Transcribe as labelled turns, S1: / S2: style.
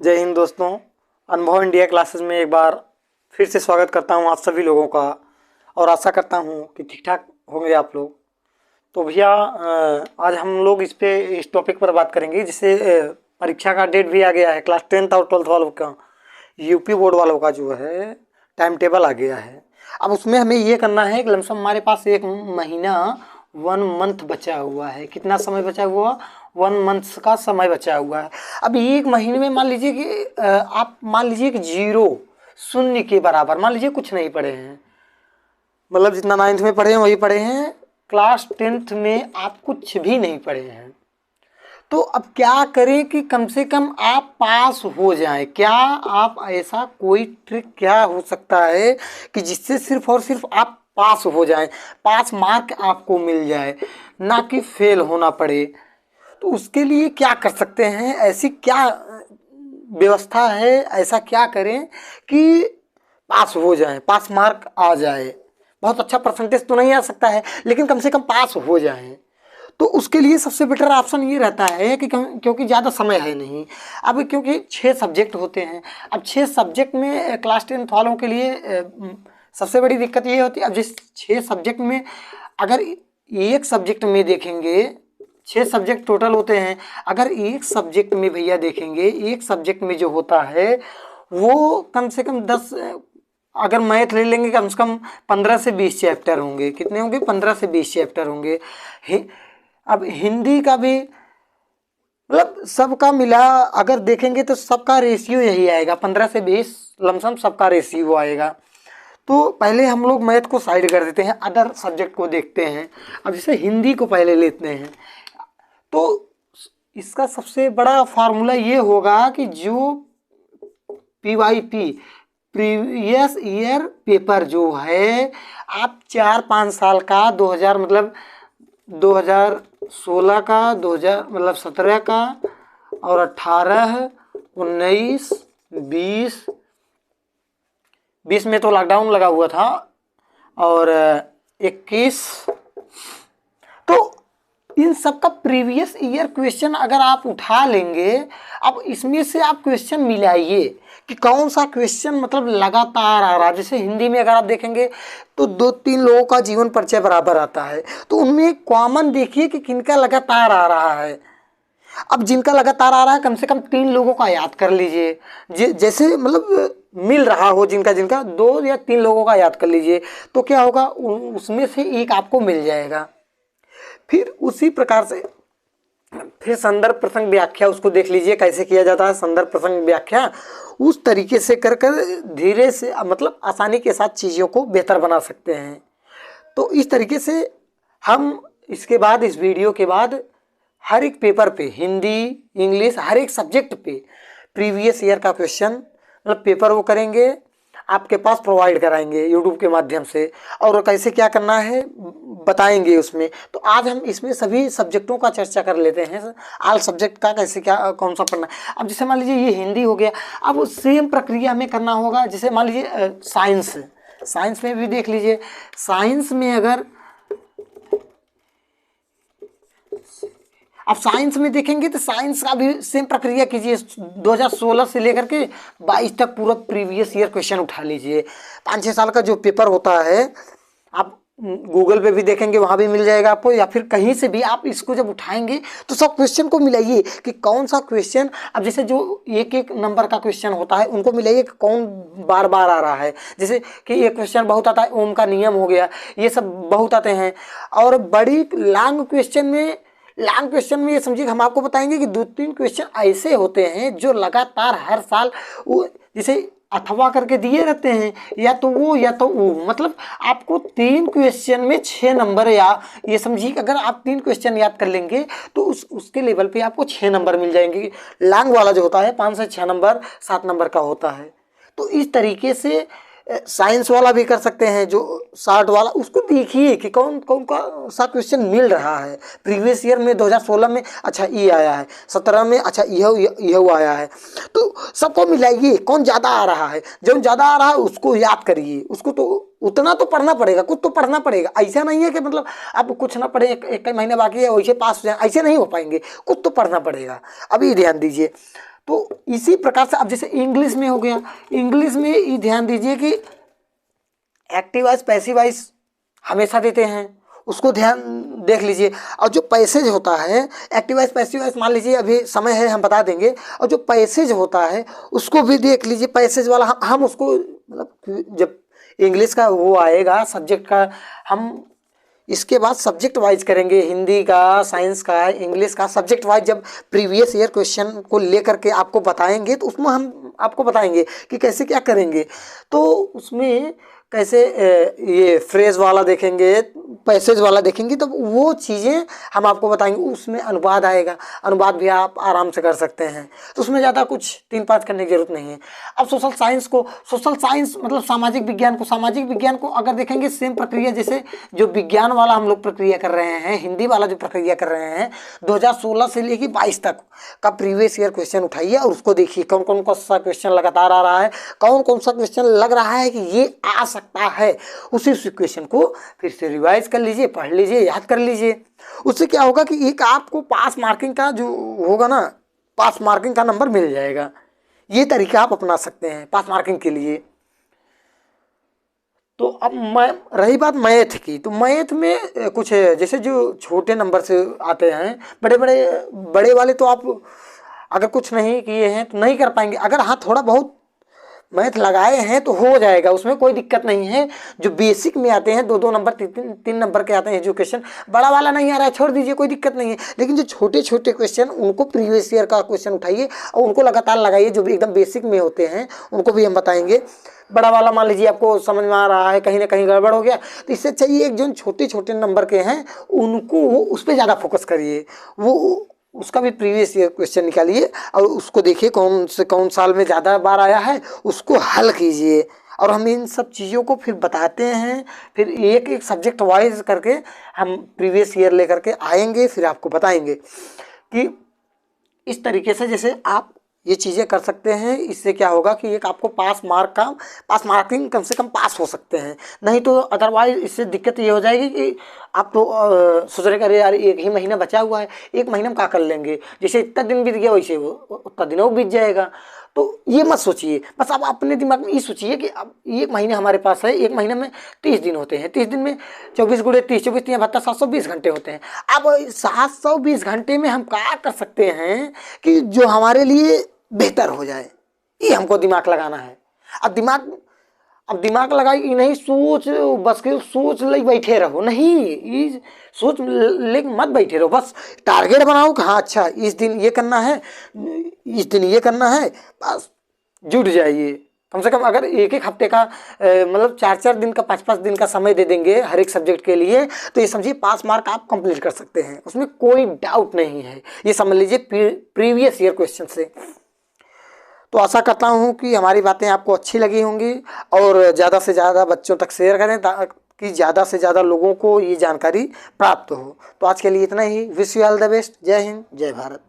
S1: जय हिंद दोस्तों। अनुभव इंडिया क्लासेस में एक बार फिर से स्वागत करता हूं आप सभी लोगों का और आशा करता हूं कि ठीक ठाक होंगे आप लोग। तो भैया आज हम लोग इस टॉपिक पर बात करेंगे जिससे परीक्षा का डेट भी आ गया है। क्लास 10th और 12th वालों का, यूपी बोर्ड वालों का जो है टाइम टेबल आ गया है। अब उसमें हमें ये करना है कि लमसम हमारे पास एक महीना 1 मंथ बचा हुआ है। कितना समय बचा हुआ? 1 मंथ का समय बचा हुआ है। अब एक महीने में मान लीजिए कि आप मान लीजिए कि जीरो, शून्य के बराबर मान लीजिए कुछ नहीं पढ़े हैं, मतलब जितना 9th में पढ़े हैं वही पढ़े हैं। क्लास 10th में आप कुछ भी नहीं पढ़े हैं, तो अब क्या करें कि कम से कम आप पास हो जाएं। क्या आप ऐसा कोई ट्रिक क्या हो सकता है कि जिससे सिर्फ और सिर्फ आप पास हो जाएं, पास मार्क आपको मिल जाए, ना कि फेल होना पड़े। तो उसके लिए क्या कर सकते हैं? ऐसी क्या व्यवस्था है? ऐसा क्या करें कि पास हो जाएं, पास मार्क आ जाए। बहुत अच्छा परसेंटेज तो नहीं आ सकता है, लेकिन कम से कम पास हो जाएं। तो उसके लिए सबसे बेटर ऑप्शन ये रहता है कि क्योंकि ज़्यादा समय है नहीं। अब क्योंकि 6 सब्जेक्ट होते हैं। अब 6 सब्जेक्ट में क्लास 10th वालों के लिए सबसे बड़ी दिक्कत ये होती है। अब जिस 6 सब्जेक्ट में अगर एक सब्जेक्ट में देखेंगे, 6 सब्जेक्ट टोटल होते हैं, अगर एक सब्जेक्ट में भैया देखेंगे, एक सब्जेक्ट में जो होता है वो कम से कम 10, अगर मैथ ले लेंगे कम से कम 15 से 20 चैप्टर होंगे। कितने होंगे? 15 से 20 चैप्टर होंगे। अब हिंदी का भी मतलब सबका मिला अगर देखेंगे तो सबका रेशियो यही आएगा, 15 से 20 लमसम सबका रेशियो आएगा। तो पहले हम लोग मैथ को साइड कर देते हैं, अदर सब्जेक्ट को देखते हैं। अब जैसे हिंदी को पहले लेते हैं, तो इसका सबसे बड़ा फार्मूला ये होगा कि जो PYP, प्रीवियस ईयर पेपर जो है, आप 4-5 साल का 2000 मतलब 2016 का, 2000 मतलब 17 का, और 18, 19, 20 में तो लॉकडाउन लगा हुआ था, और 21। तो इन सब का प्रीवियस ईयर क्वेश्चन अगर आप उठा लेंगे, अब इसमें से आप क्वेश्चन मिलाइए कि कौन सा क्वेश्चन मतलब लगातार आ रहा है। जैसे हिंदी में अगर आप देखेंगे तो 2-3 लोगों का जीवन परिचय बराबर आता है, तो उनमें कॉमन देखिए कि किनका लगातार आ रहा है। अब जिनका लगातार आ रहा है कम से कम 3 लोगों का याद कर लीजिए। जैसे मतलब मिल रहा हो जिनका जिनका 2 या 3 लोगों का याद कर लीजिए, तो क्या होगा, उसमें से एक आपको मिल जाएगा। फिर उसी प्रकार से फिर संदर्भ प्रसंग व्याख्या उसको देख लीजिए कैसे किया जाता है। संदर्भ प्रसंग व्याख्या उस तरीके से कर कर धीरे से मतलब आसानी के साथ चीज़ों को बेहतर बना सकते हैं। तो इस तरीके से हम इसके बाद, इस वीडियो के बाद, हर एक पेपर पे, हिंदी, इंग्लिश, हर एक सब्जेक्ट पे प्रीवियस ईयर का क्वेश्चन मतलब पेपर वो करेंगे, आपके पास प्रोवाइड कराएंगे यूट्यूब के माध्यम से, और कैसे क्या करना है बताएंगे उसमें। तो आज हम इसमें सभी सब्जेक्टों का चर्चा कर लेते हैं, ऑल सब्जेक्ट का कैसे क्या कौन सा पढ़ना है। अब जैसे मान लीजिए ये हिंदी हो गया, अब सेम प्रक्रिया हमें करना होगा। जैसे मान लीजिए साइंस में भी देख लीजिए। साइंस में अगर आप साइंस में देखेंगे तो साइंस का भी सेम प्रक्रिया कीजिए। 2016 से लेकर के 22 तक पूरा प्रीवियस ईयर क्वेश्चन उठा लीजिए। 5-6 साल का जो पेपर होता है, आप गूगल पे भी देखेंगे, वहाँ भी मिल जाएगा आपको, या फिर कहीं से भी आप इसको जब उठाएंगे तो सब क्वेश्चन को मिलाइए कि कौन सा क्वेश्चन, अब जैसे जो 1-1 नंबर का क्वेश्चन होता है उनको मिलाइए कि कौन बार बार आ रहा है। जैसे कि एक क्वेश्चन बहुत आता है, ओम का नियम हो गया, ये सब बहुत आते हैं। और बड़ी लॉन्ग क्वेश्चन में ये समझिए हम आपको बताएंगे कि 2-3 क्वेश्चन ऐसे होते हैं जो लगातार हर साल वो जैसे अथवा करके दिए रहते हैं, या तो वो मतलब आपको 3 क्वेश्चन में 6 नंबर, या ये समझिए कि अगर आप 3 क्वेश्चन याद कर लेंगे तो उसके लेवल पे आपको 6 नंबर मिल जाएंगे। लॉन्ग वाला जो होता है 5 से 6 नंबर, 7 नंबर का होता है। तो इस तरीके से साइंस वाला भी कर सकते हैं। जो 60 वाला, उसको देखिए कि कौन कौन का सा क्वेश्चन मिल रहा है। प्रीवियस ईयर में 2016 में अच्छा ये आया है, 17 में अच्छा यह आया है। तो सबको मिलाइए कौन ज़्यादा आ रहा है। जो ज़्यादा आ रहा है उसको याद करिए, उसको तो उतना तो पढ़ना पड़ेगा, कुछ तो पढ़ना पड़ेगा। ऐसा नहीं है कि मतलब आप कुछ ना पढ़े, एक महीने बाकी है वैसे पास हो जाए, ऐसे नहीं हो पाएंगे, कुछ तो पढ़ना पड़ेगा। अभी ध्यान दीजिए, तो इसी प्रकार से अब जैसे इंग्लिश में हो गया, इंग्लिश में ये ध्यान दीजिए कि एक्टिव वॉइस पैसिव वॉइस हमेशा देते हैं, उसको ध्यान देख लीजिए। और जो पैसेज होता है, एक्टिव वॉइस पैसिव वॉइस मान लीजिए अभी समय है हम बता देंगे, और जो पैसेज होता है उसको भी देख लीजिए। पैसेज वाला हम उसको मतलब जब इंग्लिश का वो आएगा सब्जेक्ट का, हम इसके बाद सब्जेक्ट वाइज करेंगे, हिंदी का, साइंस का, इंग्लिश का सब्जेक्ट वाइज जब प्रीवियस ईयर क्वेश्चन को लेकर के आपको बताएंगे तो उसमें हम आपको बताएंगे कि कैसे क्या करेंगे। तो उसमें कैसे ये फ्रेज वाला देखेंगे, पैसेज वाला देखेंगे, तो वो चीज़ें हम आपको बताएंगे। उसमें अनुवाद आएगा, अनुवाद भी आप आराम से कर सकते हैं, तो उसमें ज़्यादा कुछ 3-5 करने की जरूरत नहीं है। अब सोशल साइंस को, सोशल साइंस मतलब सामाजिक विज्ञान को, सामाजिक विज्ञान को अगर देखेंगे सेम प्रक्रिया जैसे जो विज्ञान वाला हम लोग प्रक्रिया कर रहे हैं, हिंदी वाला जो प्रक्रिया कर रहे हैं, 2016 से लेकर 22 तक का प्रीवियस ईयर क्वेश्चन उठाइए और उसको देखिए कौन कौन सा क्वेश्चन लगातार आ रहा है, कौन कौन सा क्वेश्चन लग रहा है कि ये आ सकता है। उसी क्वेश्चन को फिर से रिवाइज कर लीजिए, पढ़ लीजिए, याद कर लीजिए। उससे क्या होगा कि एक आपको पास मार्किंग का जो होगा ना, पास मार्किंग का नंबर मिल जाएगा। ये तरीका आप अपना सकते हैं पास मार्किंग के लिए। तो अब रही बात मैथ की, तो मैथ में कुछ जैसे जो छोटे नंबर से आते हैं, बड़े वाले तो आप अगर कुछ नहीं किए हैं तो नहीं कर पाएंगे। अगर हाँ थोड़ा बहुत मैथ लगाए हैं तो हो जाएगा, उसमें कोई दिक्कत नहीं है। जो बेसिक में आते हैं 2-2 नंबर 3-3 नंबर के आते हैं एजुकेशन, बड़ा वाला नहीं आ रहा है छोड़ दीजिए, कोई दिक्कत नहीं है। लेकिन जो छोटे छोटे क्वेश्चन उनको प्रीवियस ईयर का क्वेश्चन उठाइए और उनको लगातार लगाइए, जो भी एकदम बेसिक में होते हैं उनको भी हम बताएंगे। बड़ा वाला मान लीजिए आपको समझ में आ रहा है, कहीं ना कहीं गड़बड़ हो गया, तो इससे चाहिए एक जो छोटे छोटे नंबर के हैं उनको उस पर ज़्यादा फोकस करिए, वो उसका भी प्रीवियस ईयर क्वेश्चन निकालिए और उसको देखिए कौन से कौन साल में ज़्यादा बार आया है, उसको हल कीजिए। और हम इन सब चीज़ों को फिर बताते हैं, फिर एक एक सब्जेक्ट वाइज करके हम प्रीवियस ईयर लेकर के आएंगे, फिर आपको बताएंगे कि इस तरीके से जैसे आप ये चीज़ें कर सकते हैं। इससे क्या होगा कि एक आपको पास मार्किंग कम से कम पास हो सकते हैं। नहीं तो अदरवाइज इससे दिक्कत ये हो जाएगी कि आप तो सोच रहे अरे यार 1 ही महीना बचा हुआ है, 1 महीने में क्या कर लेंगे, जैसे इतना दिन बीत गया वैसे वो उतना दिन वो बीत जाएगा। तो ये मत सोचिए, बस आप अपने दिमाग में ये सोचिए कि अब 1 महीने हमारे पास है, 1 महीने में 30 दिन होते हैं, 30 दिन में 24 गुणे 30, 24 3 72, 720 घंटे होते हैं। अब 720 घंटे में हम क्या कर सकते हैं कि जो हमारे लिए बेहतर हो जाए, ये हमको दिमाग लगाना है। अब दिमाग लगाई नहीं, सोच बस के सोच ले बैठे रहो, नहीं ये सोच ले मत बैठे रहो, बस टारगेट बनाओ कि हाँ अच्छा इस दिन ये करना है, इस दिन ये करना है, बस जुट जाइए। कम से कम अगर एक हफ्ते का मतलब 4-4 दिन का 5-5 दिन का समय दे देंगे हर एक सब्जेक्ट के लिए, तो ये समझिए पास मार्क आप कंप्लीट कर सकते हैं, उसमें कोई डाउट नहीं है। ये समझ लीजिए प्रीवियस ईयर क्वेश्चन से। तो आशा करता हूँ कि हमारी बातें आपको अच्छी लगी होंगी और ज़्यादा से ज़्यादा बच्चों तक शेयर करें ताकि ज़्यादा से ज़्यादा लोगों को ये जानकारी प्राप्त हो। तो आज के लिए इतना ही। Wish you all the best. जय हिंद, जय भारत।